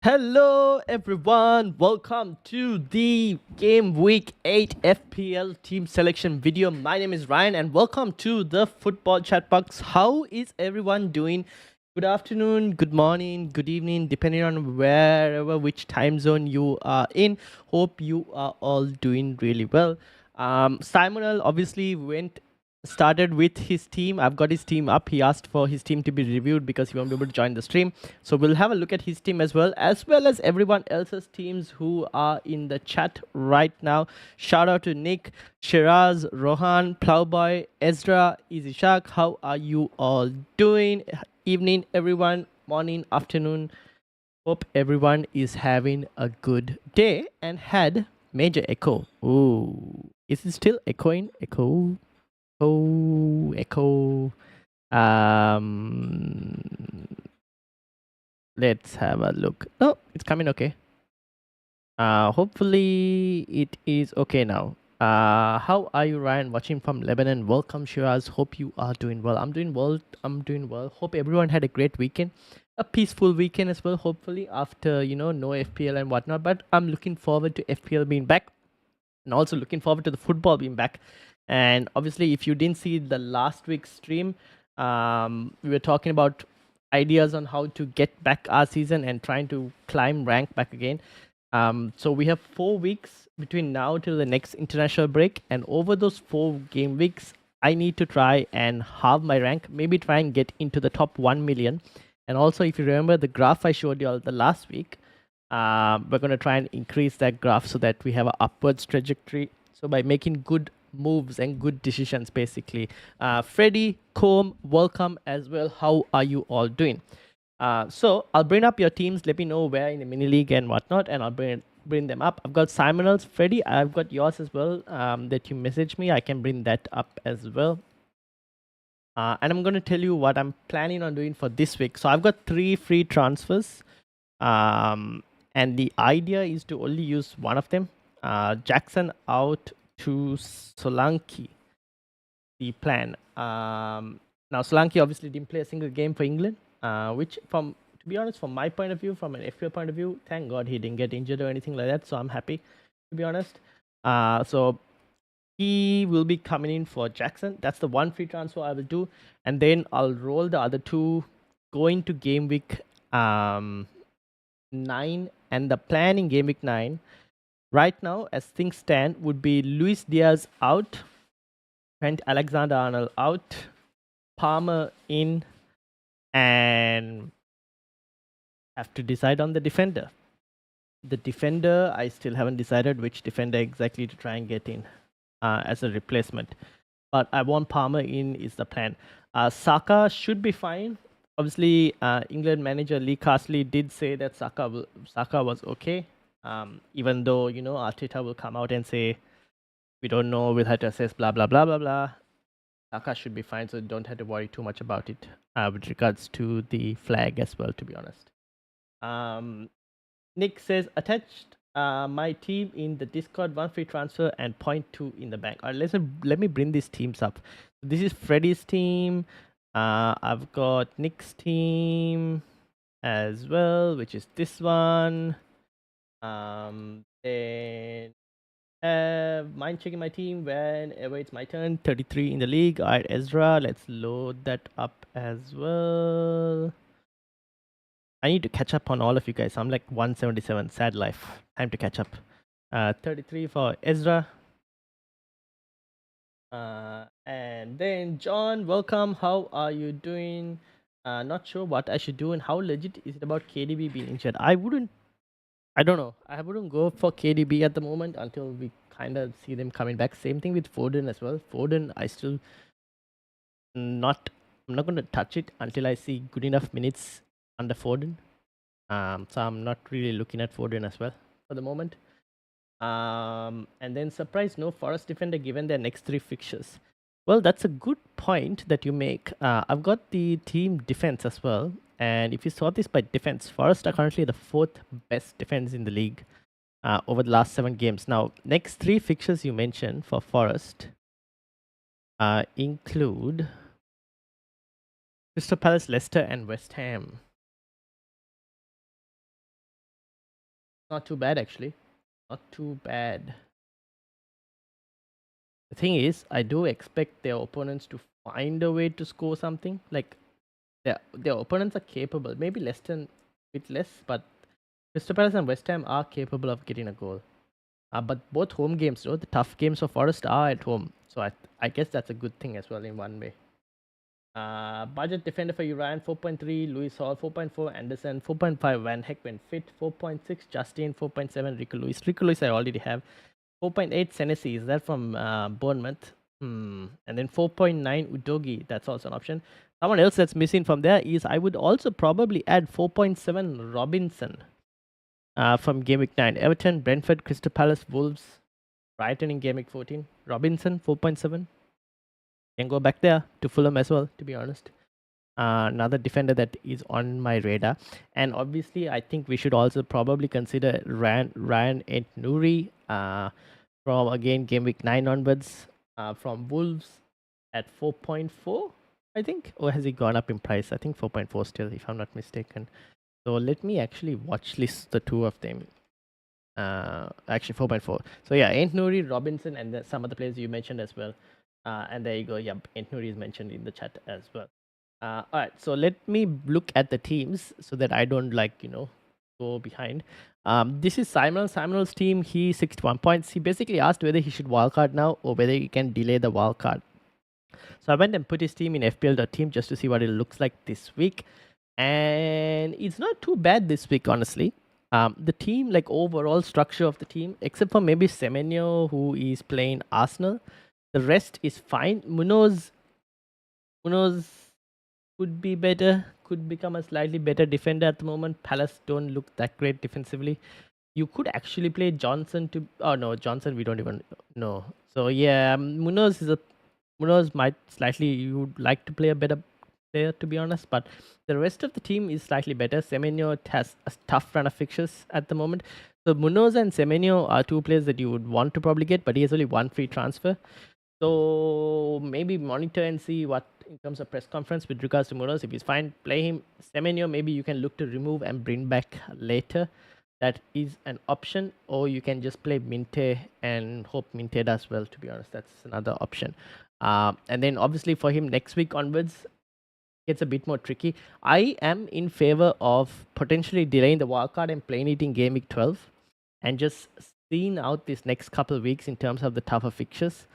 Hello everyone, welcome to the Game Week 8 FPL team selection video. My name is Ryan and welcome to the Football Chatbox. How is everyone doing? Good afternoon, good morning, good evening, depending on which time zone you are in. Hope you are all doing really well. Simonal obviously started with his team. I've got his team up. He asked for his team to be reviewed because he won't be able to join the stream. So we'll have a look at his team as well as everyone else's teams who are in the chat right now. Shout out to Nick, Shiraz, Rohan, Plowboy, Ezra, Easy Shark. How are you all doing? Evening, everyone. Morning, afternoon. Hope everyone is having a good day and had major echo. Ooh, is it still echoing? Echo. Um, let's have a look. Oh, it's coming okay. Hopefully it is okay now. How are you, Ryan? Watching from Lebanon. Welcome, Shiraz. Hope you are doing well. I'm doing well. Hope everyone had a great weekend. A peaceful weekend as well, hopefully, after, no FPL and whatnot. But I'm looking forward to FPL being back and also looking forward to the football being back. And obviously, if you didn't see the last week's stream, we were talking about ideas on how to get back our season and trying to climb rank back again. So we have 4 weeks between now till the next international break, and over those 4 game weeks, I need to try and halve my rank, maybe try and get into the top 1 million. And also, if you remember the graph I showed you all the last week, we're going to try and increase that graph so that we have an upwards trajectory. So by making good moves and good decisions, basically. Freddie, Combe, welcome as well. How are you all doing? So I'll bring up your teams. Let me know where in the mini league and whatnot, and I'll bring them up. I've got Simonals, Freddie. I've got yours as well. That you messaged me. I can bring that up as well. And I'm going to tell you what I'm planning on doing for this week. So I've got 3 free transfers. And the idea is to only use one of them. Jackson out to Solanke, the plan. Now Solanke obviously didn't play a single game for England, which to be honest, from my point of view, from an FPL point of view, thank God he didn't get injured or anything like that. So I'm happy, to be honest. So he will be coming in for Jackson. That's the one free transfer I will do, and then I'll roll the other 2 going to game week 9. And the plan in game week 9 right now, as things stand, would be Luis Diaz out, Trent Alexander-Arnold out, Palmer in, and have to decide on the defender. The defender, I still haven't decided which defender exactly to try and get in as a replacement. But I want Palmer in is the plan. Saka should be fine. Obviously, England manager Lee Carsley did say that Saka was okay. Even though, Arteta will come out and say, we don't know, we'll have to assess, blah, blah, blah, blah, blah. Saka should be fine, so don't have to worry too much about it with regards to the flag as well, to be honest. Nick says, attached my team in the Discord, 1 free transfer and 0.2 in the bank. All right, let me bring these teams up. This is Freddie's team. I've got Nick's team as well, which is this one. Then mind checking my team whenever it's my turn. 33 in the league. All right, Ezra, let's load that up as well. I need to catch up on all of you guys. I'm like 177. Sad life. Time to catch up. 33 for Ezra. And then John, welcome. How are you doing? Not sure what I should do and how legit is it about KDB being injured. I don't know. I wouldn't go for KDB at the moment until we kind of see them coming back. Same thing with Foden as well. Foden, I'm not going to touch it until I see good enough minutes under Foden. So I'm not really looking at Foden as well for the moment. And then surprise, no Forest defender given their next 3 fixtures. Well, that's a good point that you make. I've got the team defense as well. And if you saw this by defense, Forest are currently the 4th best defense in the league over the last 7 games. Now, next 3 fixtures you mentioned for Forest include Crystal Palace, Leicester, and West Ham. Not too bad actually. Not too bad. The thing is, I do expect their opponents to find a way to score something. Like their opponents are capable, maybe less than with less, but Crystal Palace and West Ham are capable of getting a goal. But both home games, though, the tough games for Forest are at home. So I guess that's a good thing as well in one way. Budget defender for Ryan 4.3, Lewis Hall 4.4, Anderson 4.5, Van Heck when fit 4.6, Justin 4.7, Rico Lewis. Rico Lewis I already have. 4.8, Senesi, is that from Bournemouth? And then 4.9, Udogi, that's also an option. Someone else that's missing from there is I would also probably add 4.7, Robinson from Game Week 9. Everton, Brentford, Crystal Palace, Wolves, Brighton in Game Week 14. Robinson, 4.7. Can go back there to Fulham as well, to be honest. Another defender that is on my radar. And obviously, I think we should also probably consider Ryan Ent-Nouri from, again, Game Week 9 onwards from Wolves at 4.4, I think. Or has he gone up in price? I think 4.4 still, if I'm not mistaken. So let me actually watch list the two of them. Actually 4.4. So yeah, Ent-Nouri, Robinson, and then some other players you mentioned as well. And there you go. Yeah, Ent-Nouri is mentioned in the chat as well. All right, so let me look at the teams so that I don't go behind. This is Simon's team. He 61 points. He basically asked whether he should wildcard now or whether he can delay the wildcard. So I went and put his team in FPL.team just to see what it looks like this week. And it's not too bad this week, honestly. The team, like overall structure of the team, except for maybe Semenyo, who is playing Arsenal, the rest is fine. Munoz could be better, could become a slightly better defender at the moment. Palace don't look that great defensively. You could actually play Johnson to. Oh no, Johnson we don't even know. So yeah, Munoz might slightly. You would like to play a better player, to be honest, but the rest of the team is slightly better. Semenyo has a tough run of fixtures at the moment. So Munoz and Semenyo are two players that you would want to probably get, but he has only one free transfer. So maybe monitor and see what in terms of press conference with regards to Munoz. If he's fine, play him. Semenyo, maybe you can look to remove and bring back later. That is an option, or you can just play Minte and hope Minte does well, to be honest. That's another option. And then obviously for him next week onwards, it's a bit more tricky. I am in favor of potentially delaying the wildcard and playing it in Game Week 12 and just seeing out these next couple of weeks in terms of the tougher fixtures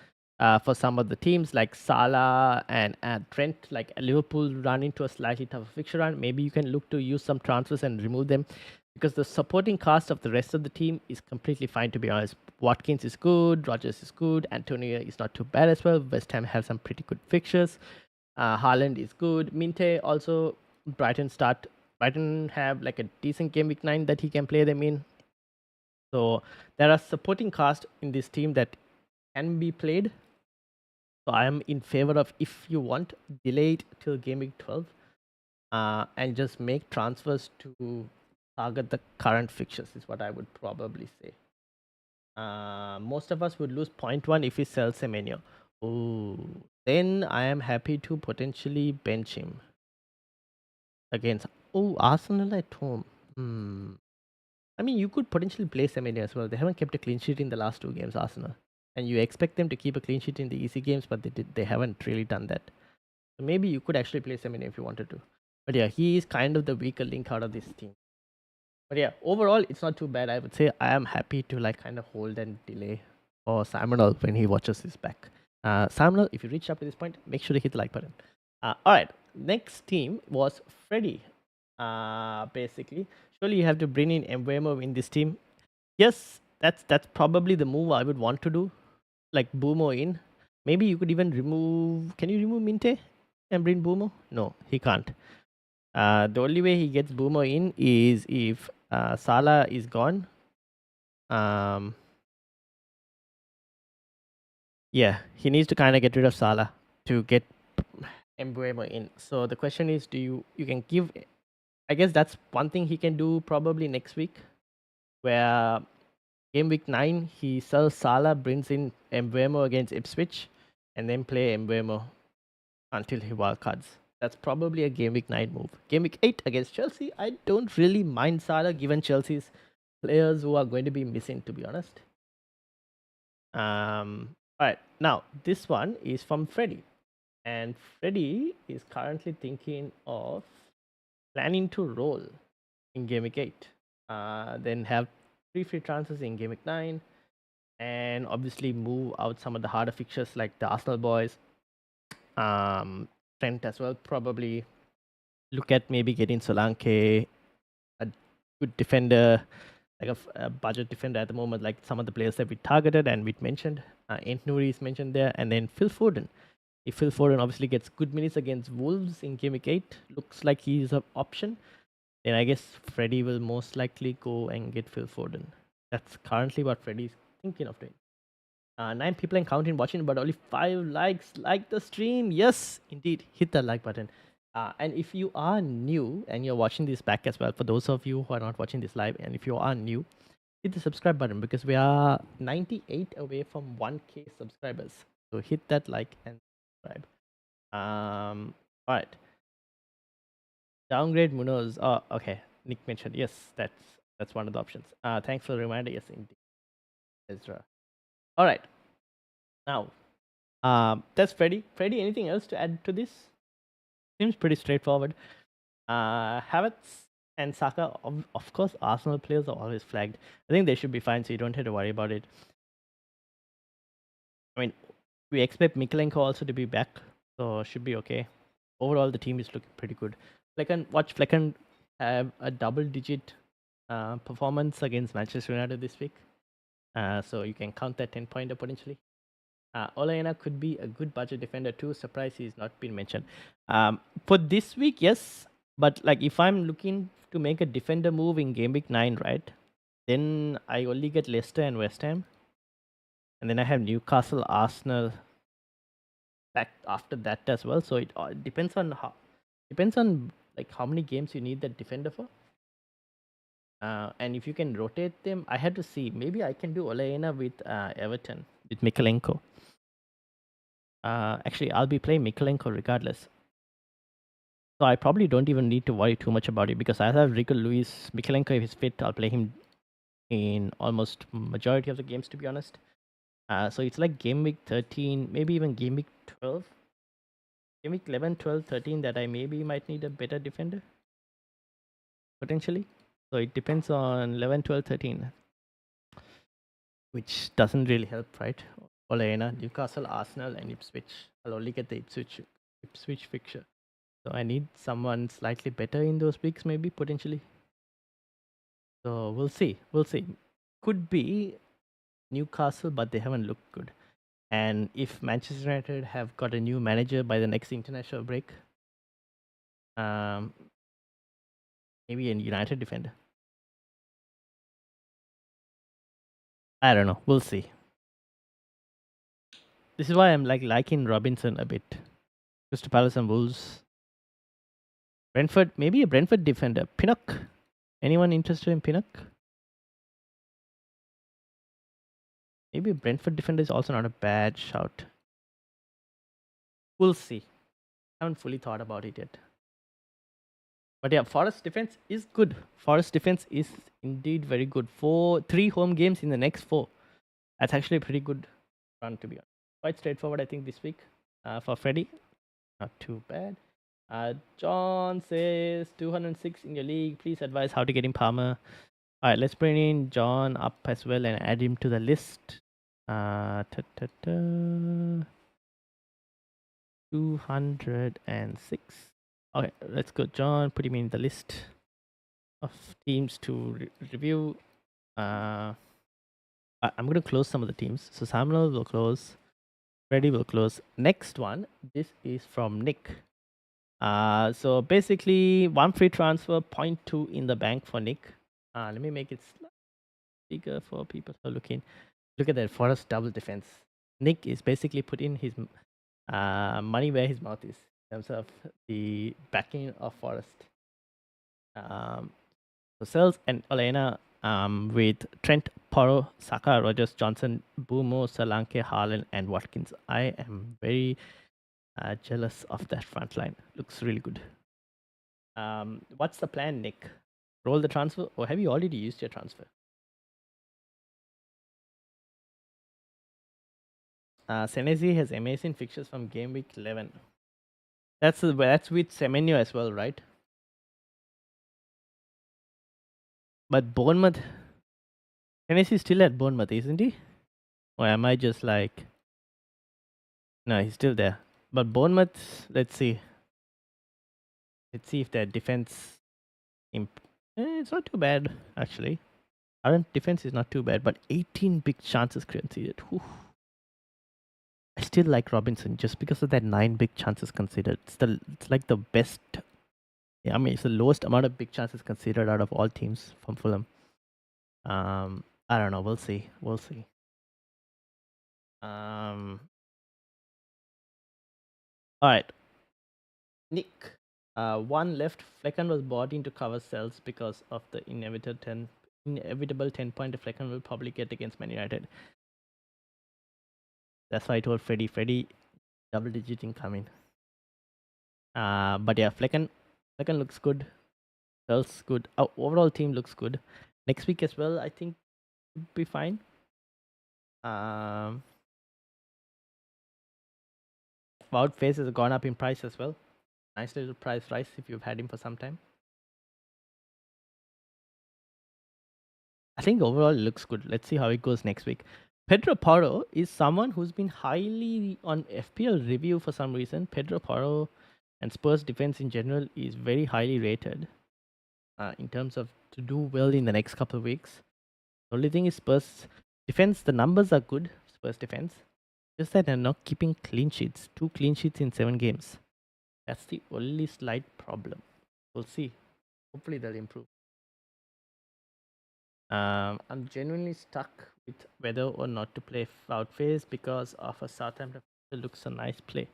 for some of the teams like Salah and Trent. Like Liverpool run into a slightly tougher fixture run. Maybe you can look to use some transfers and remove them because the supporting cast of the rest of the team is completely fine, to be honest. Watkins is good, Rodgers is good, Antonio is not too bad as well. West Ham have some pretty good fixtures. Haaland is good. Minte also, Brighton have like a decent Game Week 9 that he can play them in. So there are supporting cast in this team that can be played. So I am in favor of, if you want, delay it till Game Week 12 and just make transfers to target the current fixtures is what I would probably say. Most of us would lose 0.1 if we sell Semenyo. Oh, then I am happy to potentially bench him against. Oh, Arsenal at home. I mean, you could potentially play Semenyo as well. They haven't kept a clean sheet in the last two games, Arsenal, and you expect them to keep a clean sheet in the easy games, but they haven't really done that. So maybe you could actually play Semenyo if you wanted to. But yeah, he is kind of the weaker link out of this team. But yeah, overall, it's not too bad. I would say I am happy to like kind of hold and delay for Simonal when he watches this back. Simonal, if you reached up to this point, make sure to hit the like button. All right, next team was Freddy. Basically, surely you have to bring in Mbeumo in this team. Yes, that's probably the move I would want to do. Like Bumo in. Maybe you could even remove. Can you remove Minte and bring Bumo? No, he can't. The only way he gets Bumo in is if Salah is gone. Yeah, he needs to kind of get rid of Salah to get Mbeumo in. So the question is, do you can give? I guess that's one thing he can do probably next week, where Game Week 9 he sells Salah, brings in Mbeumo against Ipswich, and then play Mbeumo until he wildcards. That's probably a Game Week 9 move. Game Week 8 against Chelsea, I don't really mind Salah given Chelsea's players who are going to be missing, to be honest. All right, now this one is from Freddy, and Freddy is currently thinking of planning to roll in Game Week 8. Then have 3 free transfers in Game Week 9, and obviously move out some of the harder fixtures like the Arsenal boys, Trent as well. Probably look at maybe getting Solanke, a good defender, like a budget defender at the moment, like some of the players that we targeted and we mentioned. Ant Nouri is mentioned there, and then Phil Foden. If Phil Foden obviously gets good minutes against Wolves in Game Week 8, looks like he's an option, then I guess Freddy will most likely go and get Phil Foden. That's currently what Freddy's thinking of doing. 9 people and counting watching, but only 5 likes. Like the stream, yes, indeed, hit the like button. And if you are new and you're watching this back as well, for those of you who are not watching this live, and if you are new, hit the subscribe button because we are 98 away from 1K subscribers. So hit that like and subscribe. All right. Downgrade Munoz. Oh, okay. Nick mentioned yes. That's one of the options. Thanks for the reminder. Yes, indeed, Ezra. All right. Now, that's Freddy. Freddy, anything else to add to this? Seems pretty straightforward. Havertz and Saka, of course, Arsenal players are always flagged. I think they should be fine, so you don't have to worry about it. I mean, we expect Mikalenko also to be back, so should be okay. Overall, the team is looking pretty good. Watch Flecken have a double-digit performance against Manchester United this week, so you can count that 10-pointer potentially. Olaena could be a good budget defender too. Surprised he's not been mentioned. For this week, yes, but like if I'm looking to make a defender move in Game Week 9, right? Then I only get Leicester and West Ham, and then I have Newcastle, Arsenal back after that as well. So it depends on like how many games you need that defender for. And if you can rotate them, I had to see. Maybe I can do Olaena with Everton with Mikalenko. Actually, I'll be playing Mikalenko regardless. So I probably don't even need to worry too much about it because I have Rico Luis. Mikalenko, if he's fit, I'll play him in almost majority of the games, to be honest. So it's like game week 13, maybe even game week 12. Game week 11, 12, 13 that I maybe might need a better defender. Potentially. So it depends on 11, 12, 13. Which doesn't really help, right? Olaena, Newcastle, Arsenal, and Ipswich. I'll only get the Ipswich fixture. So I need someone slightly better in those weeks, maybe, potentially. So we'll see. We'll see. Could be Newcastle, but they haven't looked good. And if Manchester United have got a new manager by the next international break, maybe a United defender. I don't know. We'll see. This is why I'm liking Robinson a bit. Crystal Palace and Wolves. Brentford, maybe a Brentford defender. Pinnock. Anyone interested in Pinnock? Maybe a Brentford defender is also not a bad shout. We'll see. I haven't fully thought about it yet. But yeah, Forest defense is good. Forest defense is indeed very good. 3 home games in the next 4. That's actually a pretty good run, to be honest. Quite straightforward, I think, this week for Freddy. Not too bad. John says 206 in your league. Please advise how to get in Palmer. All right, let's bring in John up as well and add him to the list. 206. Okay, let's go, John. Put him in the list of teams to review. I'm going to close some of the teams. So Samuel will close. Freddy will close. Next one. This is from Nick. So basically, 1 free transfer, 0.2 in the bank for Nick. Let me make it bigger for people who are looking. Look at that Forest double defense. Nick is basically putting his money where his mouth is in terms of the backing of Forest. So Sells and Olaena with Trent, Porro, Saka, Rogers, Johnson, Bumo, Solanke, Haaland, and Watkins. I am very jealous of that front line. Looks really good. What's the plan, Nick? Roll the transfer, or have you already used your transfer? Senesi has amazing fixtures from game week 11. That's with Semenyo as well, right? But Bournemouth, Senesi is still at Bournemouth, isn't he? Or am I just like, no, he's still there. But Bournemouth, let's see if their defense, it's not too bad actually. Current defense is not too bad, but 18 big chances conceded. Whew. I still like Robinson just because of that 9 big chances conceded. It's like the best. Yeah, I mean it's the lowest amount of big chances conceded out of all teams from Fulham. I don't know. We'll see. We'll see. All right, Nick. One left. Flecken was bought in to cover sales because of the inevitable 10 point Flecken will probably get against Man United. That's why I told Freddie. Freddie, double digit incoming. But yeah, Flecken looks good. Sales good. Our overall team looks good. Next week as well, I think would be fine. Wout Face has gone up in price as well. Nice little price rise if you've had him for some time. I think overall it looks good. Let's see how it goes next week. Pedro Porro is someone who's been highly on FPL review for some reason. Pedro Porro and Spurs defense in general is very highly rated in terms of to do well in the next couple of weeks. The only thing is Spurs defense, the numbers are good, Spurs defense. Just that they're not keeping clean sheets. 2 clean sheets in 7 games. That's the only slight problem. We'll see. Hopefully they'll improve. I'm genuinely stuck with whether or not to play Outface because of a Southampton. It looks a nice play.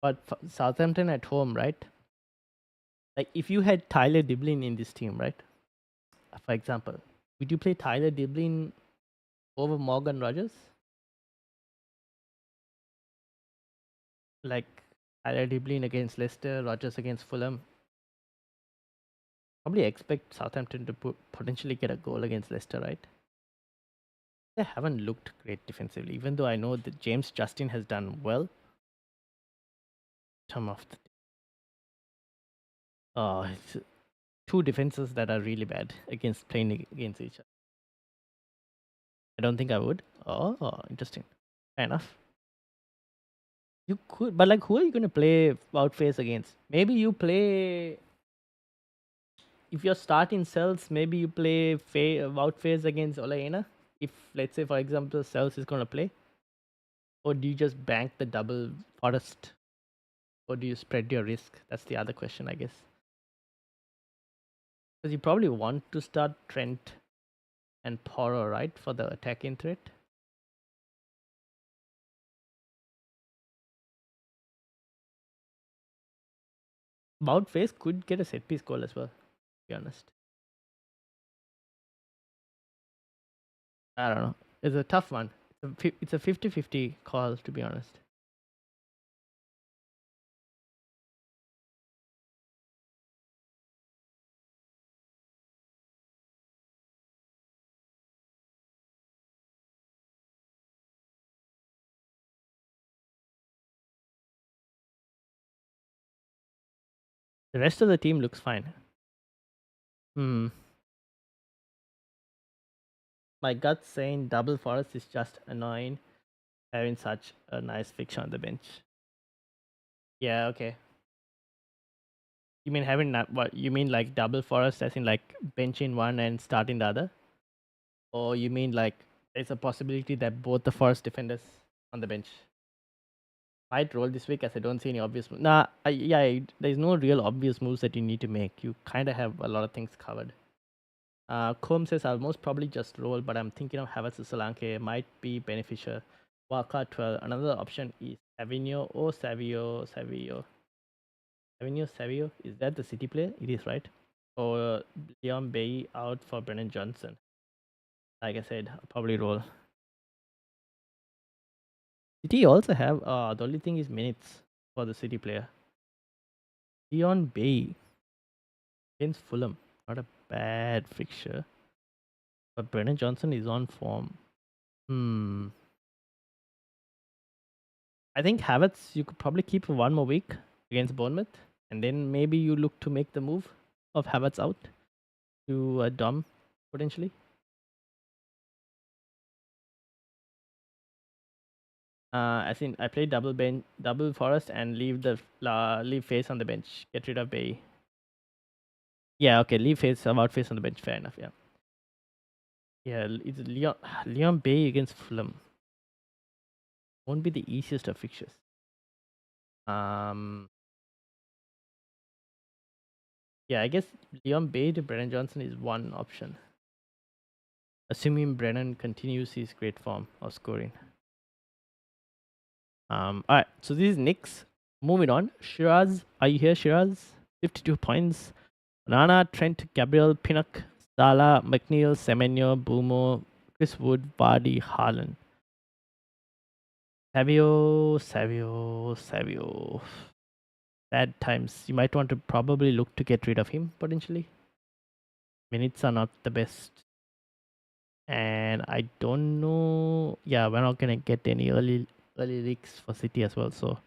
But Southampton at home, right? Like if you had Tyler Diblin in this team, right? For example, would you play Tyler Diblin over Morgan Rogers? Like Tyler Diblin against Leicester, Rogers against Fulham. Probably expect Southampton to potentially get a goal against Leicester, right? They haven't looked great defensively, even though I know that James Justin has done well. Some of the it's 2 defenses that are really bad against playing against each other. I don't think I would. Oh, interesting. Fair enough. You could, but like, who are you going to play Outface against? Maybe you play. If you're starting Cells, maybe you play Outface against Olaena. If, let's say, for example, Cells is going to play. Or do you just bank the double Forest? Or do you spread your risk? That's the other question, I guess. Because you probably want to start Trent and Poro, right? For the attacking threat. Face could get a set piece goal as well, to be honest. I don't know. It's a tough one. It's a 50-50 call, to be honest. The rest of the team looks fine. My gut's saying double Forest is just annoying having such a nice fixture on the bench. Yeah, okay. You mean having what? You mean like double Forest as in like benching one and starting the other? Or you mean like there's a possibility that both the Forest defenders on the bench might roll this week as I don't see any obvious moves. There's no real obvious moves that you need to make. You kind of have a lot of things covered. Combe says I'll most probably just roll, but I'm thinking of Havertz to Solanke might be beneficial. Wildcard 12. Another option is Savino or Savio. Savio? Is that the City player? It is, right? Or Leon Bailey out for Brennan Johnson. Like I said, I'll probably roll. City also have, the only thing is minutes for the City player. Leon Bailey against Fulham. Not a bad fixture. But Brennan Johnson is on form. I think Havertz you could probably keep for one more week against Bournemouth, and then maybe you look to make the move of Havertz out to Dom potentially. As in, I play double Forest, and leave face on the bench. Get rid of Bay. Yeah, okay. Leave face about face on the bench. Fair enough. Yeah. Yeah, it's Leon Bay against Fulham. Won't be the easiest of fixtures. Yeah, I guess Leon Bay to Brennan Johnson is one option, assuming Brennan continues his great form of scoring. All right, so this is Knicks. Moving on, Shiraz, are you here, Shiraz? 52 points. Nana, Trent, Gabriel, Pinnock, Salah, McNeil, Semenyo, Boomo, Chris Wood, Vardy, Haaland. Savio. Bad times. You might want to probably look to get rid of him potentially. Minutes are not the best. And I don't know. Yeah, we're not gonna get any early leaks for City as well. So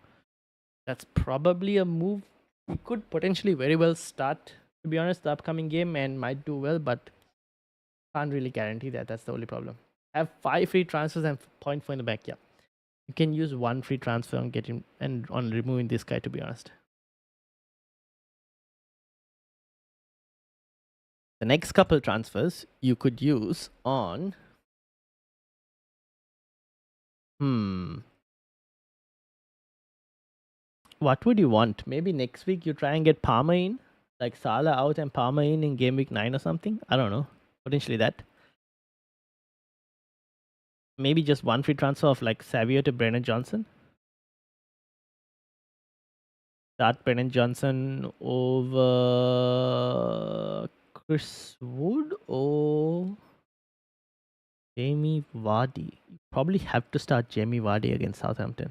that's probably a move we could potentially very well start. To be honest, the upcoming game and might do well, but can't really guarantee that. That's the only problem. I have 5 free transfers and 0.4 in the back. Yeah, you can use 1 free transfer on getting and on removing this guy. To be honest. The next couple transfers you could use on what would you want? Maybe next week you try and get Palmer in, like Salah out and Palmer in game week 9 or something. I don't know. Potentially that. Maybe just 1 free transfer of like Savio to Brennan Johnson. Start Brennan Johnson over Chris Wood or Jamie Vardy. You probably have to start Jamie Vardy against Southampton.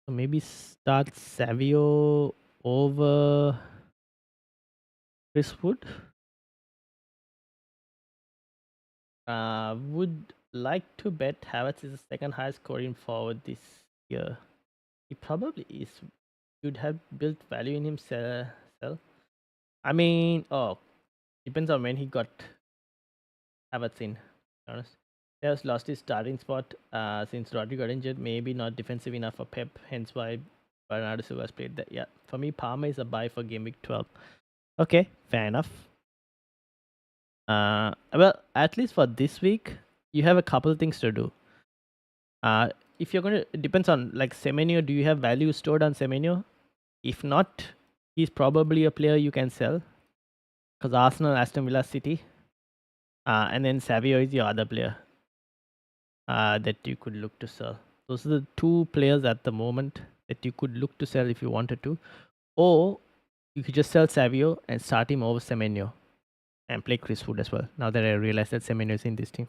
So maybe start Savio over Chris Wood. Would like to bet Havertz is the second highest scoring forward this year. He probably is. You'd have built value in him, sell. I mean, depends on when he got Havertz in. To be honest, he has lost his starting spot since Rodri got injured. Maybe not defensive enough for Pep, hence why Bernardo Silva has played that. Yeah, for me, Palmer is a buy for game week 12. Okay, fair enough. Well, at least for this week, you have a couple of things to do. If you're gonna, it depends on like Semenyo. Do you have value stored on Semenyo? If not, he's probably a player you can sell because Arsenal, Aston Villa, City, and then Savio is your other player that you could look to sell. Those are the 2 players at the moment that you could look to sell if you wanted to, or you could just sell Savio and start him over Semenyo and play Chris Wood as well. Now that I realize that Semenyo is in this team.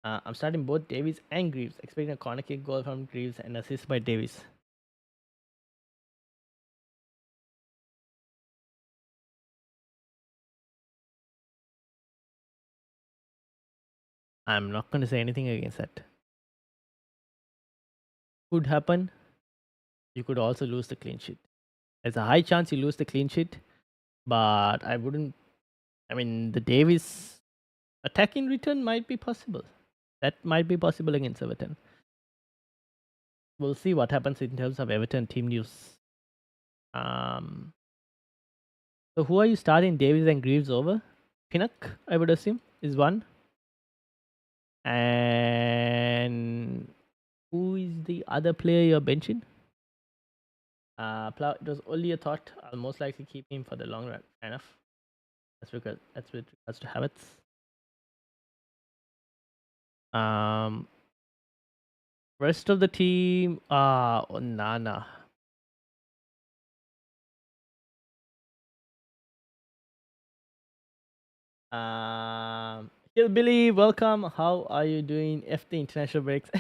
I'm starting both Davies and Greaves, expecting a corner kick goal from Greaves and assist by Davies. I'm not going to say anything against that. Could happen. You could also lose the clean sheet. There's a high chance you lose the clean sheet, but I wouldn't. I mean, the Davies attacking return might be possible. That might be possible against Everton. We'll see what happens in terms of Everton team news. So who are you starting Davies and Greaves over? Pinnock, I would assume, is one. And who is the other player you're benching? It was only a thought. I'll most likely keep him for the long run. Fair enough. That's with regards to habits. Rest of the team, Onana. Hillbilly, welcome. How are you doing after international breaks?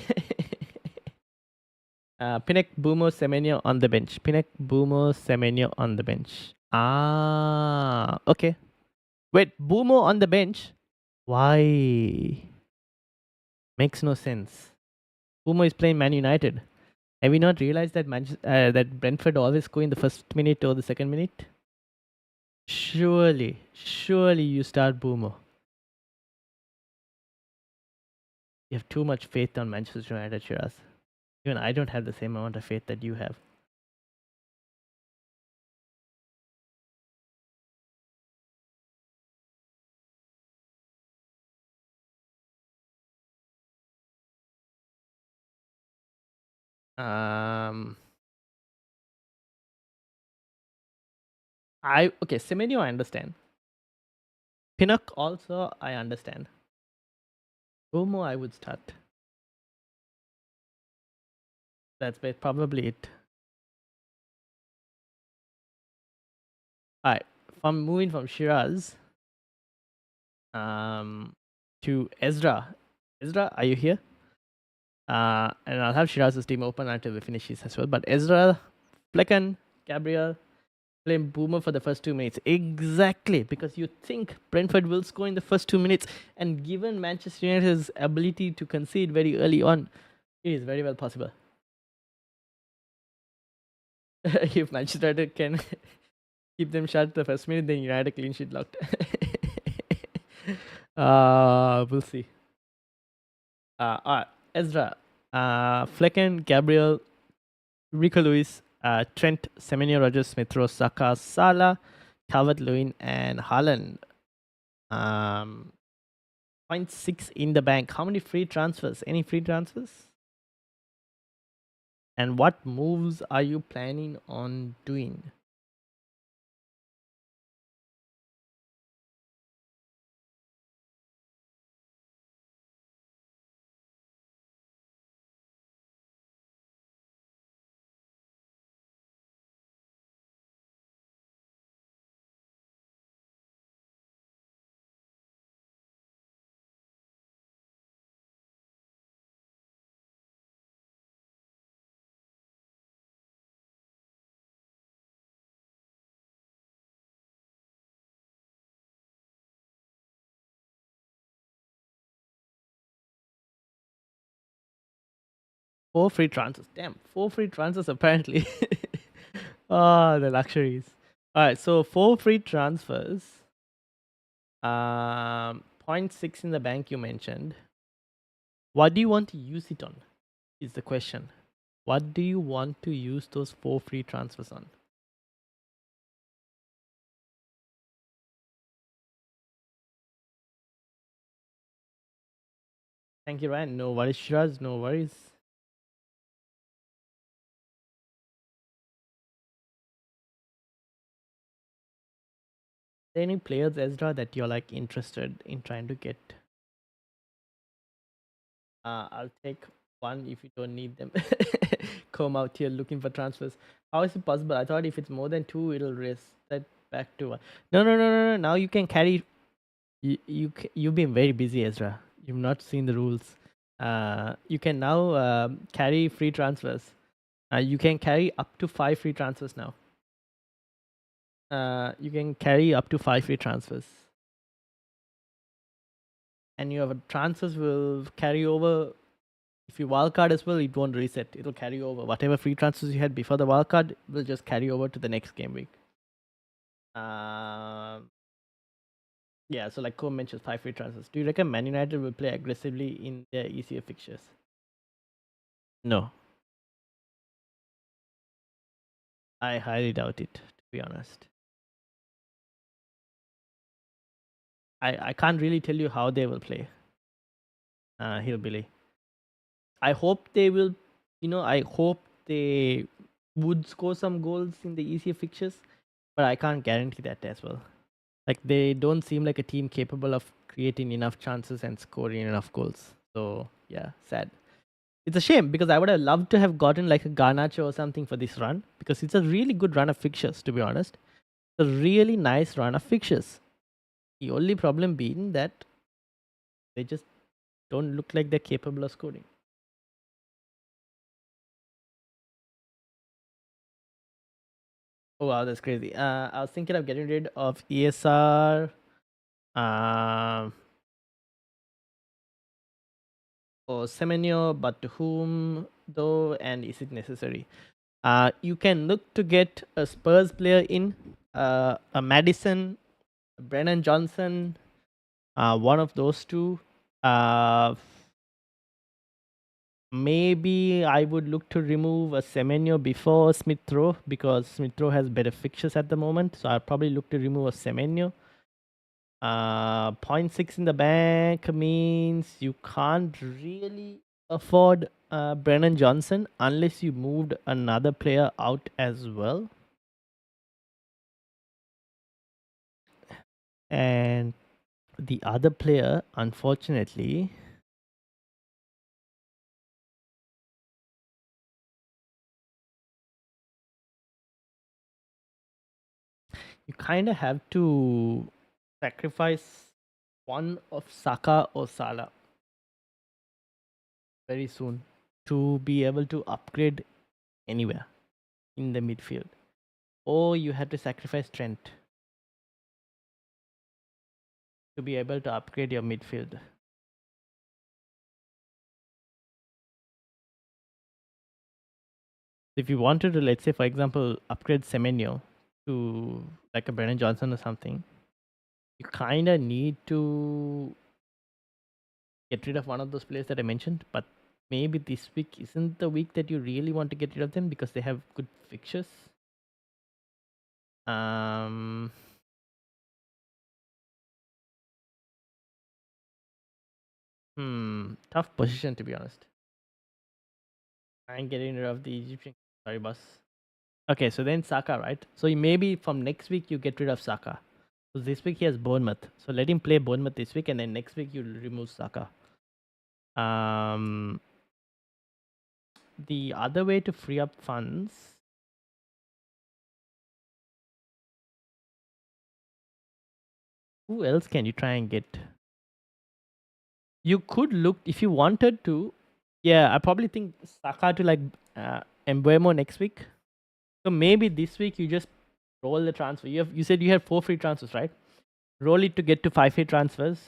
Pinnock, Boomo, Semenyo on the bench. Pinnock, Boomo, Semenyo on the bench. Okay. Wait, Boomo on the bench? Why? Makes no sense. Bumo is playing Man United. Have you not realized that that Brentford always score in the first minute or the second minute? Surely you start Bumo. You have too much faith on Manchester United, Shiraz. Even I don't have the same amount of faith that you have. Um, okay, Semenyo I understand. Pinnock also I understand. Bumo I would start. That's probably it. Alright, from moving from Shiraz to Ezra. Ezra, are you here? And I'll have Shiraz's team open until we finish this as well. But Ezra, Flecken, Gabriel, playing Boomer for the first 2 minutes. Exactly, because you think Brentford will score in the first 2 minutes, and given Manchester United's ability to concede very early on, it is very well possible. If Manchester United can keep them shut the first minute, then United clean sheet locked. We'll see. Alright, Ezra, Flecken, Gabriel, Rico Lewis, Trent, Semenyo, Rogers, Smith Rowe, Saka, Salah, Calvert-Lewin, and Haaland. 0.6 in the bank. How many free transfers? Any free transfers? And what moves are you planning on doing? Four free transfers. Damn, four free transfers apparently. The luxuries. Alright, so four free transfers. 0.6 in the bank you mentioned. What do you want to use it on? Is the question. What do you want to use those four free transfers on? Thank you, Ryan. No worries, Shiraz. No worries. Any players, Ezra, that you're like interested in trying to get? I'll take one if you don't need them. Come out here looking for transfers. How is it possible? I thought if it's more than two, it'll raise that back to one. No. Now you can carry. You've been very busy, Ezra. You've not seen the rules. You can now carry free transfers. You can carry up to 5 free transfers now. You can carry up to 5 free transfers. And your transfers will carry over. If you wildcard as well, it won't reset. It'll carry over. Whatever free transfers you had before the wildcard will just carry over to the next game week. Yeah, so like Co mentions 5 free transfers. Do you reckon Man United will play aggressively in their easier fixtures? No. I highly doubt it, to be honest. I can't really tell you how they will play. Hillbilly. I hope they will, I hope they would score some goals in the easier fixtures, but I can't guarantee that as well. Like they don't seem like a team capable of creating enough chances and scoring enough goals. So yeah, sad. It's a shame because I would have loved to have gotten like a Garnacho or something for this run because it's a really good run of fixtures, to be honest. It's a really nice run of fixtures. The only problem being that they just don't look like they're capable of scoring. Oh wow, that's crazy. I was thinking of getting rid of ESR. Um, or Semenyo, but to whom though, and is it necessary? You can look to get a Spurs player in, a Madison, Brennan Johnson, one of those two. Uh, Maybe I would look to remove a Semenyo before Smith Rowe because Smith Rowe has better fixtures at the moment. So I'll probably look to remove a Semenyo. 0.6 in the bank means you can't really afford Brennan Johnson unless you moved another player out as well. And the other player, unfortunately, you kind of have to sacrifice one of Saka or Salah very soon to be able to upgrade anywhere in the midfield. Or you have to sacrifice Trent to be able to upgrade your midfield. If you wanted to, let's say, for example, upgrade Semenyo to like a Brennan Johnson or something, you kind of need to get rid of one of those players that I mentioned. But maybe this week isn't the week that you really want to get rid of them because they have good fixtures. Tough position to be honest. I'm getting rid of the Egyptian. Sorry, boss. Okay, so then Saka, right? So maybe from next week you get rid of Saka. So this week he has Bournemouth. So let him play Bournemouth this week, and then next week you remove Saka. The other way to free up funds. Who else can you try and get? You could look if you wanted to. Yeah, I probably think Saka to like Embuemo next week. So maybe this week you just roll the transfer. You said you had 4 free transfers, right? Roll it to get to 5 free transfers.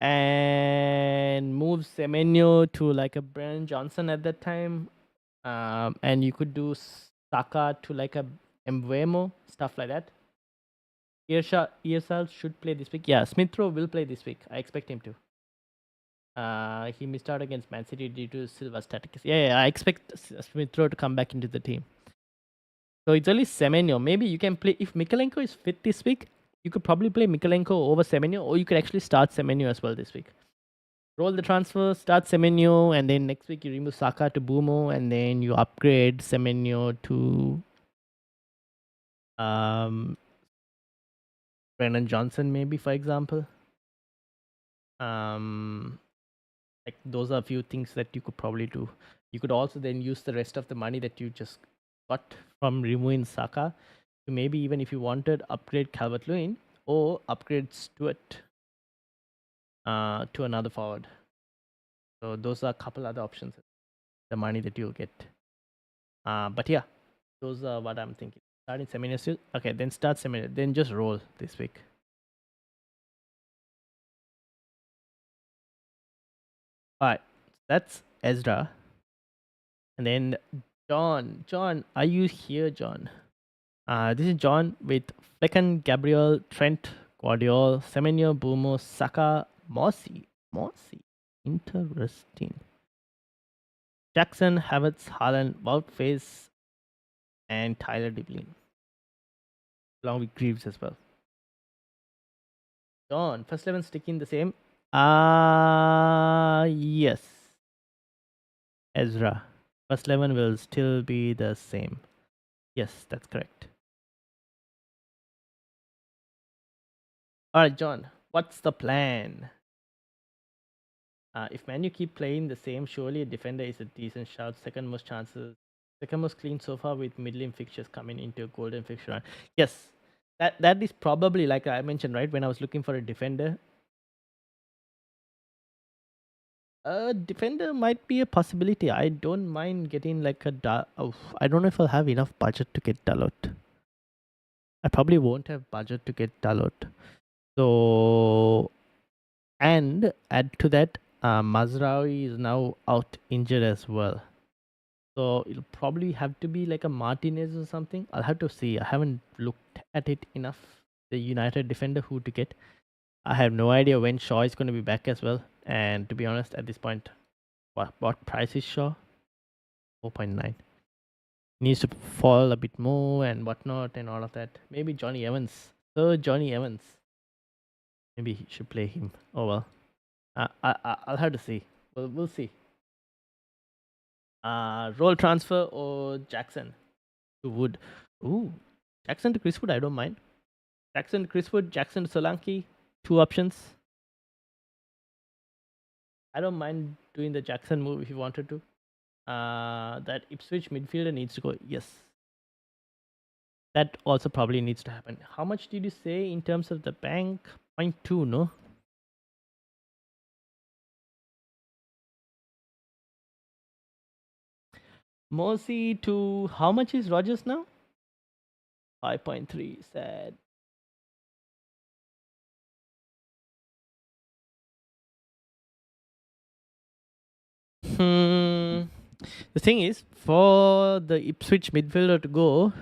And move Semenyo to like a Brennan Johnson at that time. And you could do Saka to like a Embuemo, stuff like that. ESL should play this week. Yeah, Smith Rowe will play this week. I expect him to. He missed out against Man City due to Silva statistics. Yeah, I expect Smith Rowe to come back into the team. So it's only Semenyo. Maybe you can play if Mikalenko is fit this week. You could probably play Mikalenko over Semenyo, or you could actually start Semenyo as well this week. Roll the transfer, start Semenyo, and then next week you remove Saka to Bumo, and then you upgrade Semenyo to Brennan Johnson, maybe for example. Like those are a few things that you could probably do. You could also then use the rest of the money that you just got from removing Saka to maybe even if you wanted upgrade Calvert-Lewin or upgrade Stewart to another forward. So those are a couple other options. The money that you'll get. But yeah, those are what I'm thinking. Starting Semenyo still. Okay, then start Semenyo. Then just roll this week. Alright, that's Ezra. And then John. John, are you here, John? This is John with Flecken, Gabriel, Trent, Guardiola, Semenyo, Bumo, Saka, Mossy. Interesting. Jackson, Havertz, Haaland, Wout and Tyler Diblin. Along with Greaves as well. John, first 11 sticking the same. Yes. Ezra. First 11 will still be the same. Yes, that's correct. Alright, John, what's the plan? If Manu keep playing the same, surely a defender is a decent shout. Second most chances. Second most clean so far with middling fixtures coming into a golden fixture run. Yes, that is probably like I mentioned, right? When I was looking for a defender, a defender might be a possibility. I don't mind getting like a I don't know if I'll have enough budget to get Dalot. I probably won't have budget to get Dalot. So, and add to that, Mazraoui is now out injured as well. So it'll probably have to be like a Martinez or something. I'll have to see. I haven't looked at it enough. The United defender who to get. I have no idea when Shaw is going to be back as well. And to be honest, at this point, what price is Shaw? 4.9. Needs to fall a bit more and whatnot and all of that. Maybe Johnny Evans. So Johnny Evans. Maybe he should play him. Oh well. I'll have to see. We'll see. Role transfer or Jackson to Wood. Ooh, Jackson to Chris Wood. I don't mind. Jackson to Chris Wood. Jackson to Solanke. Two options. I don't mind doing the Jackson move if you wanted to. That Ipswich midfielder needs to go. Yes. That also probably needs to happen. How much did you say in terms of the bank? 0.2, no? Morsey to how much is Rogers now? 5.3. Sad. The thing is, for the Ipswich midfielder to go,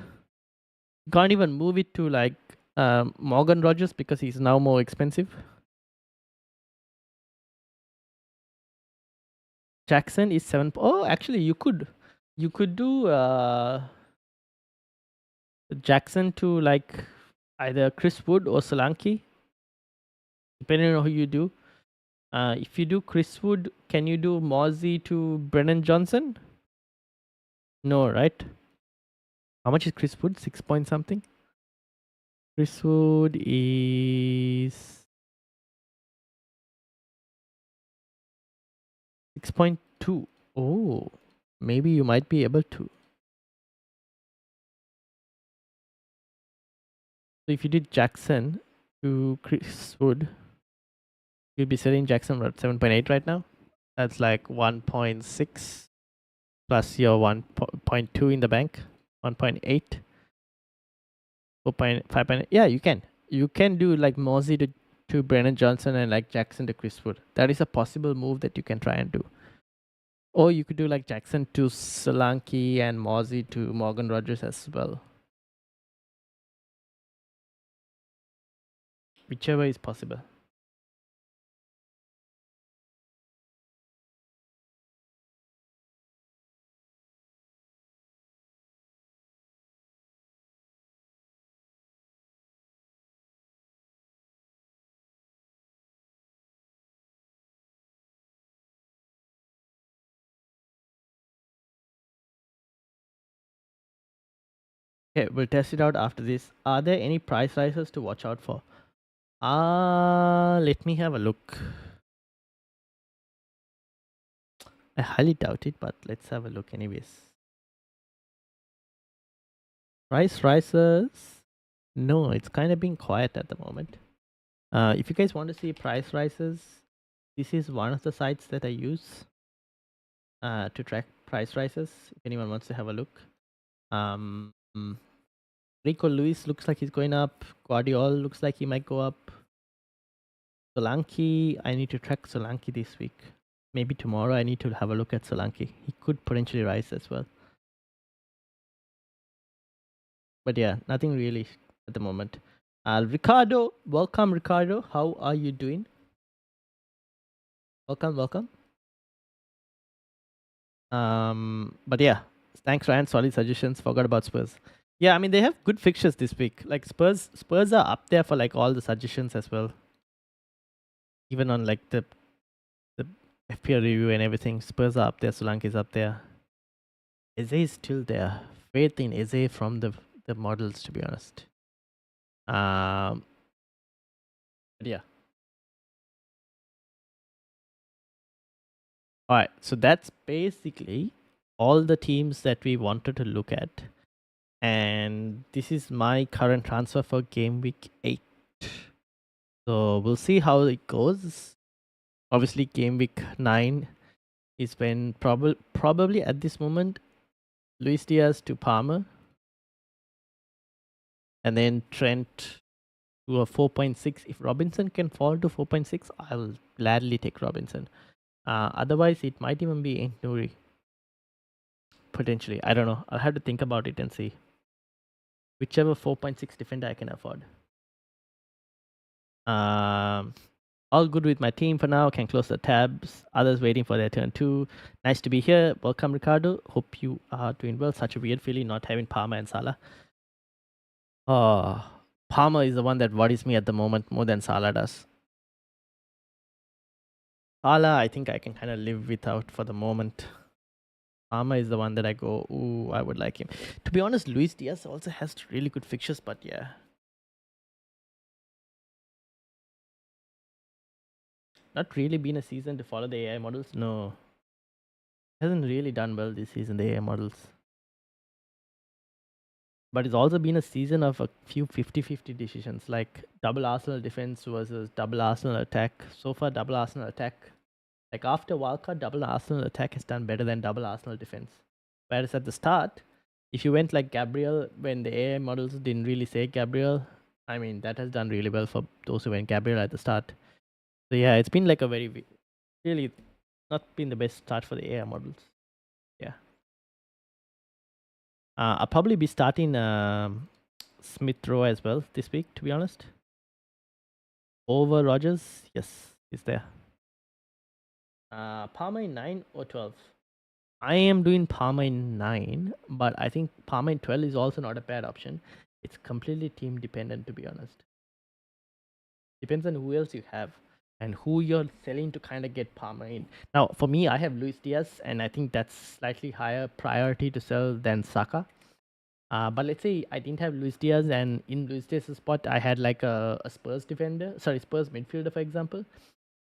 you can't even move it to like Morgan Rogers because he's now more expensive. Jackson is 7. Oh, actually, you could do Jackson to like either Chris Wood or Solanke, depending on who you do. If you do Chris Wood, can you do Mozzie to Brennan Johnson? No, right? How much is Chris Wood? 6 point something. Chris Wood is 6.2. Oh, maybe you might be able to. So if you did Jackson to Chris Wood, you'll be selling Jackson at 7.8 right now. That's like 1.6 plus your 1.2 in the bank. 1.8. 4.5. Yeah, you can. You can do like Mozzie to Brennan Johnson and like Jackson to Chris Wood. That is a possible move that you can try and do. Or you could do like Jackson to Solanke and Mozzie to Morgan Rogers as well. Whichever is possible. Okay, we'll test it out after this. Are there any price rises to watch out for? Let me have a look. I highly doubt it, but let's have a look anyways. Price rises? No, it's kind of being quiet at the moment. If you guys want to see price rises, this is one of the sites that I use to track price rises. If anyone wants to have a look. Rico Lewis looks like he's going up. Guardiola looks like he might go up. Solanke, I need to track Solanke this week. Maybe tomorrow I need to have a look at Solanke. He could potentially rise as well. But yeah, nothing really at the moment. Ricardo, welcome Ricardo. How are you doing? Welcome. But yeah, thanks Ryan. Solid suggestions. Forgot about Spurs. Yeah, I mean they have good fixtures this week. Like Spurs are up there for like all the suggestions as well. Even on like the FPL review and everything, Spurs are up there. Solanke is up there. Eze is still there. Faith in Eze from the models, to be honest. But yeah. All right. So that's basically all the teams that we wanted to look at. And this is my current transfer for game week 8. So we'll see how it goes. Obviously, game week 9 is when probably at this moment, Luis Diaz to Palmer. And then Trent to a 4.6. If Robinson can fall to 4.6, I'll gladly take Robinson. Otherwise, it might even be Nuri. Potentially. I don't know. I'll have to think about it and see. Whichever 4.6 defender I can afford. Um, all good with my team for now. Can close the tabs. Others waiting for their turn too. Nice to be here. Welcome, Ricardo. Hope you are doing well. Such a weird feeling not having Palmer and Salah. Oh, Palmer is the one that worries me at the moment more than Salah does. Salah, I think I can kind of live without for the moment. Palmer is the one that I go, ooh, I would like him. To be honest, Luis Diaz also has really good fixtures, but yeah. Not really been a season to follow the AI models. No. Hasn't really done well this season, the AI models. But it's also been a season of a few 50-50 decisions, like double Arsenal defense versus double Arsenal attack. So far, double Arsenal attack. Like after Wildcard, double Arsenal attack has done better than double Arsenal defense. Whereas at the start, if you went like Gabriel, when the AI models didn't really say Gabriel, I mean, that has done really well for those who went Gabriel at the start. So yeah, it's been like a really not been the best start for the AI models. Yeah. I'll probably be starting Smith Rowe as well this week, to be honest. Over Rogers, yes, he's there. Palmer in 9 or 12? I am doing Palmer in 9, but I think Palmer in 12 is also not a bad option. It's completely team dependent, to be honest. Depends on who else you have and who you're selling to kind of get Palmer in. Now, for me, I have Luis Diaz, and I think that's slightly higher priority to sell than Saka. But let's say I didn't have Luis Diaz, and in Luis Diaz's spot, I had like a Spurs Spurs midfielder, for example.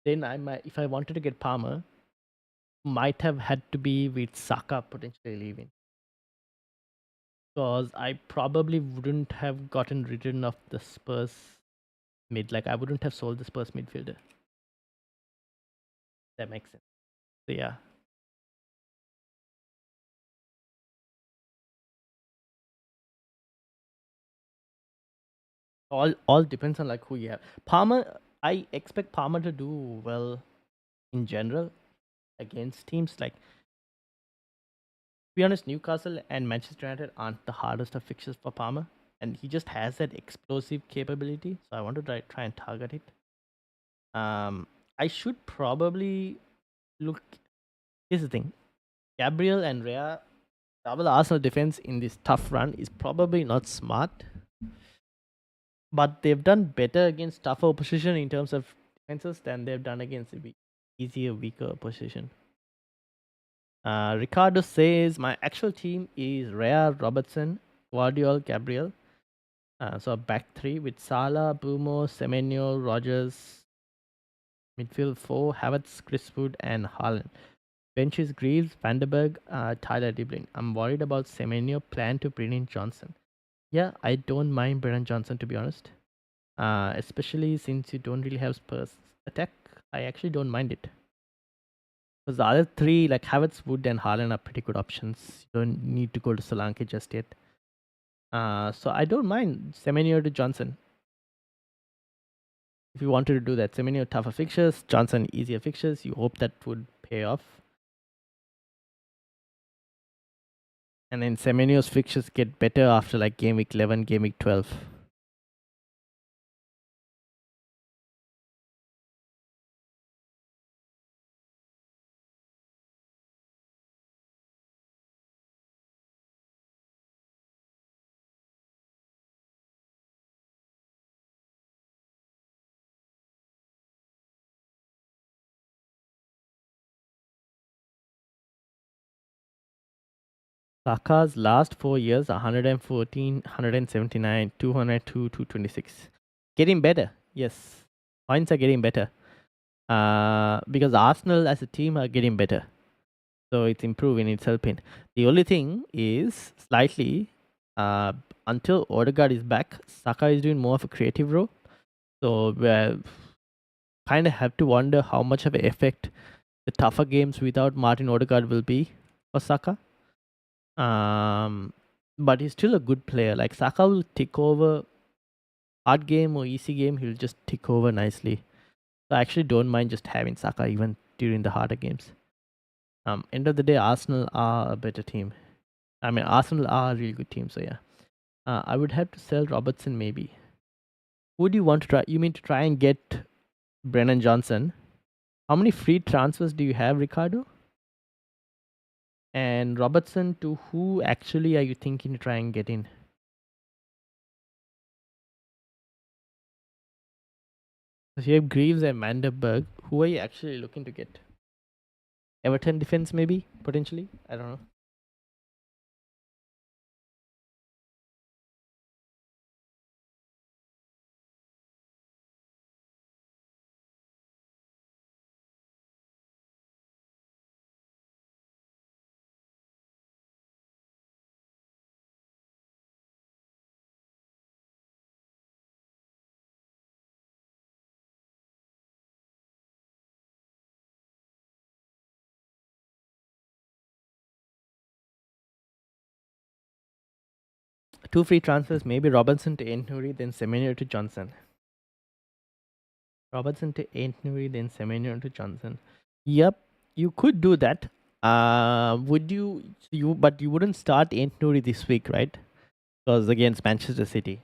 Then I might, if I wanted to get Palmer, might have had to be with Saka potentially leaving. Because I probably wouldn't have gotten rid of the Spurs mid. Like, I wouldn't have sold the Spurs midfielder. That makes sense. So, yeah. All depends on like who you have. Palmer, I expect Palmer to do well in general against teams like, to be honest, Newcastle and Manchester United aren't the hardest of fixtures for Palmer, and he just has that explosive capability. So I want to try and target it. I should probably look. Here's the thing: Gabriel and Rea double Arsenal defense in this tough run is probably not smart, but they've done better against tougher opposition in terms of defenses than they've done against easier, weaker opposition. Ricardo says my actual team is Rea, Robertson, Guardiola, Gabriel. So a back three with Salah, Bumo, Semenyo, Rogers. Midfield 4, Havertz, Chris Wood, and Haaland. Bench is Greaves, Vanderberg, Tyler Diblin. I'm worried about Semenyo plan to bring in Johnson. Yeah, I don't mind Brennan Johnson, to be honest. Especially since you don't really have Spurs attack. I actually don't mind it. Because the other three, like Havertz, Wood, and Haaland, are pretty good options. You don't need to go to Solanke just yet. So I don't mind Semenyo to Johnson. If you wanted to do that, Semenyo tougher fixtures, Johnson easier fixtures. You hope that would pay off. And then Semenyo's fixtures get better after like game week 11, game week 12. Saka's last 4 years 114, 179, 202, 226. Getting better, yes. Points are getting better. Because Arsenal as a team are getting better. So it's improving, it's helping. The only thing is slightly until Odegaard is back, Saka is doing more of a creative role. So we kind of have to wonder how much of an effect the tougher games without Martin Odegaard will be for Saka. But he's still a good player. Like Saka will tick over hard game or easy game, he'll just tick over nicely. So I actually don't mind just having Saka even during the harder games. End of the day, Arsenal are a better team. I mean, Arsenal are a really good team. So yeah, I would have to sell Robertson maybe. Who do you want to try? You mean to try and get Brennan Johnson? How many free transfers do you have, Ricardo? And Robertson, to who actually are you thinking to try and get in? So you have Greaves and Manderberg. Who are you actually looking to get? Everton defense, maybe potentially. I don't know. 2 free transfers, maybe Robertson to Aintnuri, then Semenyo to Johnson. Robertson to Aintnuri, then Semenyo to Johnson. Yep, you could do that. Would you? But you wouldn't start Aintnuri this week, right? Because against Manchester City.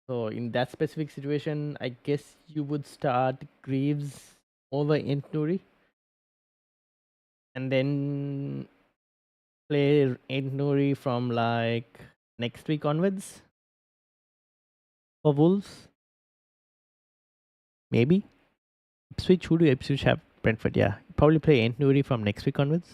So in that specific situation, I guess you would start Greaves over Aintnuri, and then play Aintnuri from like next week onwards for Wolves. Maybe Ipswich. Who do Ipswich have? Brentford. Yeah, probably play Aintnuri from next week onwards.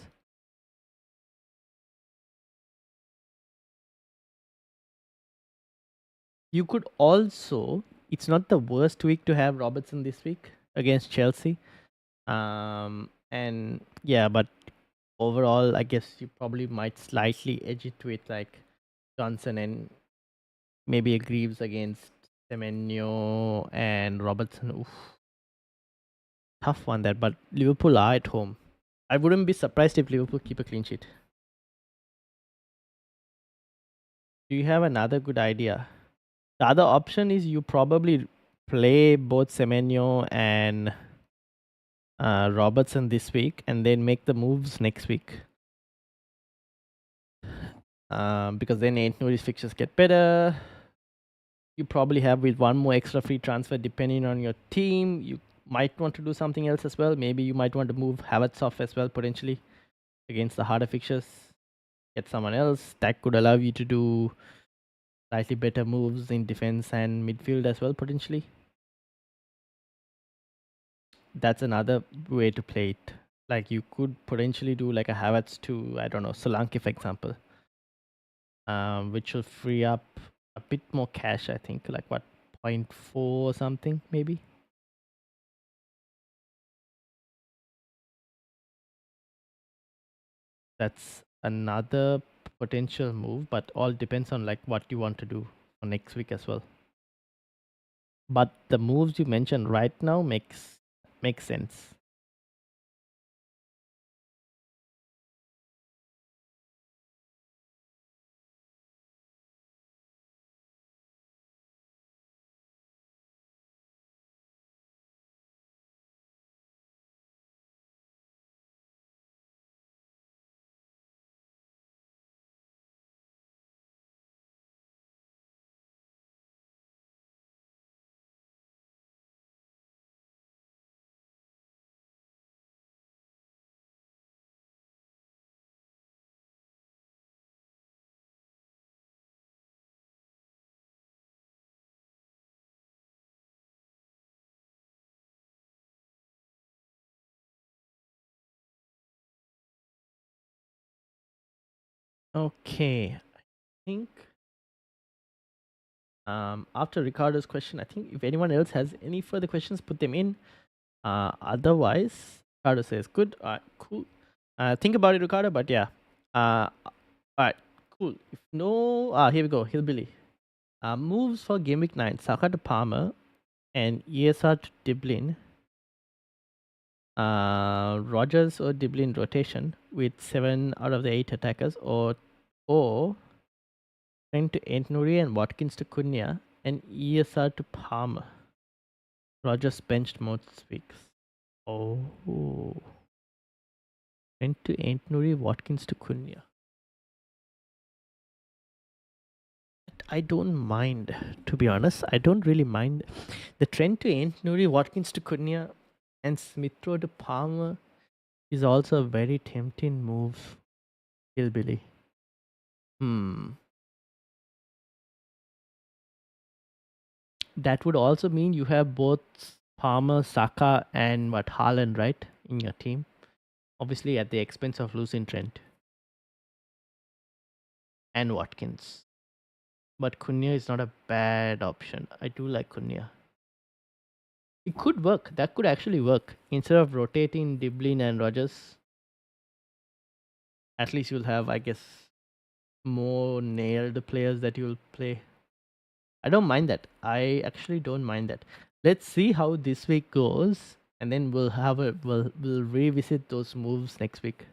You could also. It's not the worst week to have Robertson this week against Chelsea. And yeah, but overall, I guess you probably might slightly edge it with like Johnson and maybe a Greaves against Semenyo and Robertson. Oof, tough one there, but Liverpool are at home. I wouldn't be surprised if Liverpool keep a clean sheet. Do you have another good idea? The other option is you probably play both Semenyo and Robertson this week and then make the moves next week. Because then Ain't Nobody's fixtures get better. You probably have with one more extra free transfer depending on your team. You might want to do something else as well. Maybe you might want to move Havertz off as well potentially against the harder fixtures. Get someone else. That could allow you to do slightly better moves in defense and midfield as well potentially. That's another way to play it. Like you could potentially do like a Havertz to, I don't know, Solanke for example, which will free up a bit more cash. I think like what, 0.4 or something maybe. That's another potential move, but all depends on like what you want to do for next week as well. But the moves you mentioned right now makes sense. Okay, I think after Ricardo's question, I think if anyone else has any further questions, put them in. Otherwise, Ricardo says good. Alright, cool. Think about it, Ricardo. But yeah. Alright, cool. If no, here we go. Hillbilly. Moves for Game Week 9. Saka to Palmer and ESR to Diblin. Rogers or Diblin rotation with 7 out of the 8 attackers, or Trent to Antnuri and Watkins to Cunha and ESR to Palmer. Rogers benched most weeks. Oh. Trent to Ant Nuri, Watkins to Cunha. I don't mind, to be honest. I don't really mind. The Trent to Ant Nuri, Watkins to Cunha, and Smith Rowe to Palmer is also a very tempting move, Hillbilly. That would also mean you have both Palmer, Saka, and what Haaland, right, in your team. Obviously, at the expense of losing Trent and Watkins. But Cunha is not a bad option. I do like Cunha. It could work. That could actually work. Instead of rotating Diblin and Rogers, at least you'll have, I guess, more nailed players that you'll play. I don't mind that. I actually don't mind that. Let's see how this week goes, and then we'll revisit those moves next week.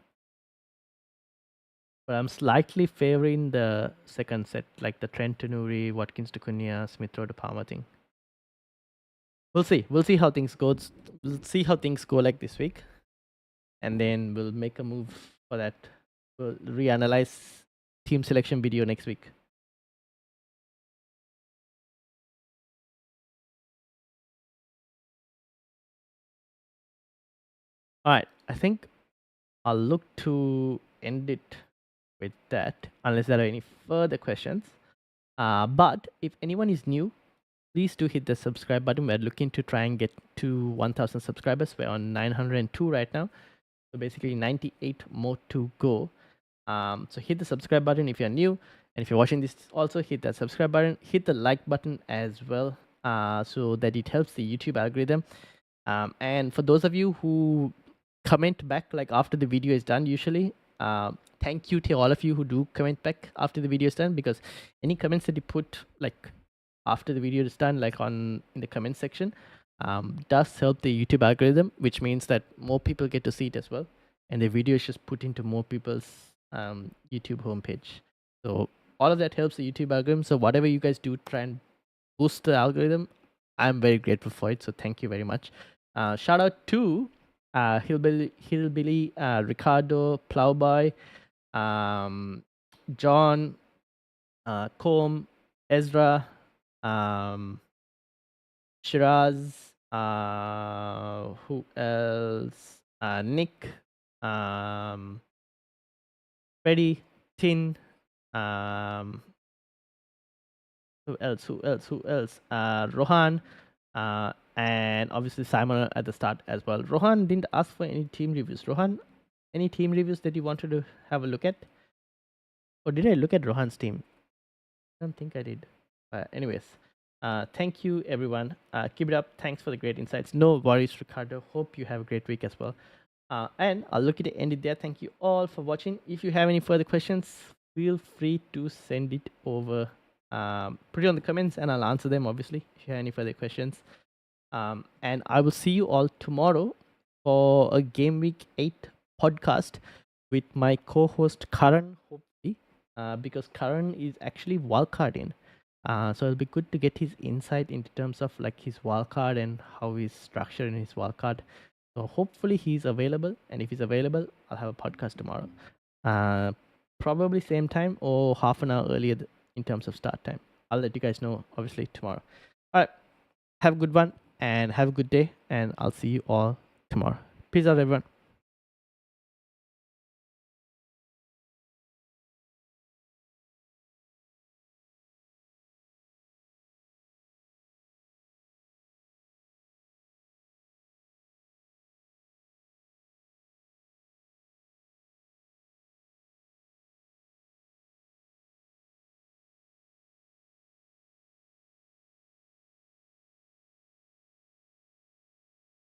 But I'm slightly favoring the second set, like the Trent to Nuri, Watkins to Cunha, Smith Rowe to Palmer thing. We'll see. We'll see how things goes. We'll see how things go like this week, and then we'll make a move for that. We'll reanalyze team selection video next week. All right. I think I'll look to end it with that, unless there are any further questions. But if anyone is new, please do hit the subscribe button. We're looking to try and get to 1,000 subscribers. We're on 902 right now. So basically 98 more to go. So hit the subscribe button if you're new. And if you're watching this, also hit that subscribe button. Hit the like button as well, so that it helps the YouTube algorithm. And for those of you who comment back like after the video is done, usually, thank you to all of you who do comment back after the video is done, because any comments that you put like after the video is done, like in the comment section, does help the YouTube algorithm, which means that more people get to see it as well, and the video is just put into more people's YouTube homepage. So all of that helps the YouTube algorithm. So whatever you guys do, try and boost the algorithm. I'm very grateful for it. So thank you very much. Shout out to Hillbilly, Ricardo, Plowboy, John, Combe, Ezra, Shiraz, who else? Nick, Freddy, Tin, who else? Rohan, and obviously Simon at the start as well. Rohan didn't ask for any team reviews. Rohan, any team reviews that you wanted to have a look at? Or did I look at Rohan's team? I don't think I did. Anyways, thank you everyone. Keep it up. Thanks for the great insights. No worries, Ricardo. Hope you have a great week as well. And I'll look at it, end it there. Thank you all for watching. If you have any further questions, feel free to send it over. Put it on the comments and I'll answer them, obviously, if you have any further questions. And I will see you all tomorrow for a Game Week 8 podcast with my co-host Karan, hopefully, because Karan is actually wildcard in. So it'll be good to get his insight into terms of like his wildcard and how he's structured in his wildcard. So hopefully he's available, and if he's available, I'll have a podcast tomorrow. Probably same time or half an hour earlier in terms of start time. I'll let you guys know, obviously, tomorrow. All right, have a good one and have a good day, and I'll see you all tomorrow. Peace out, everyone.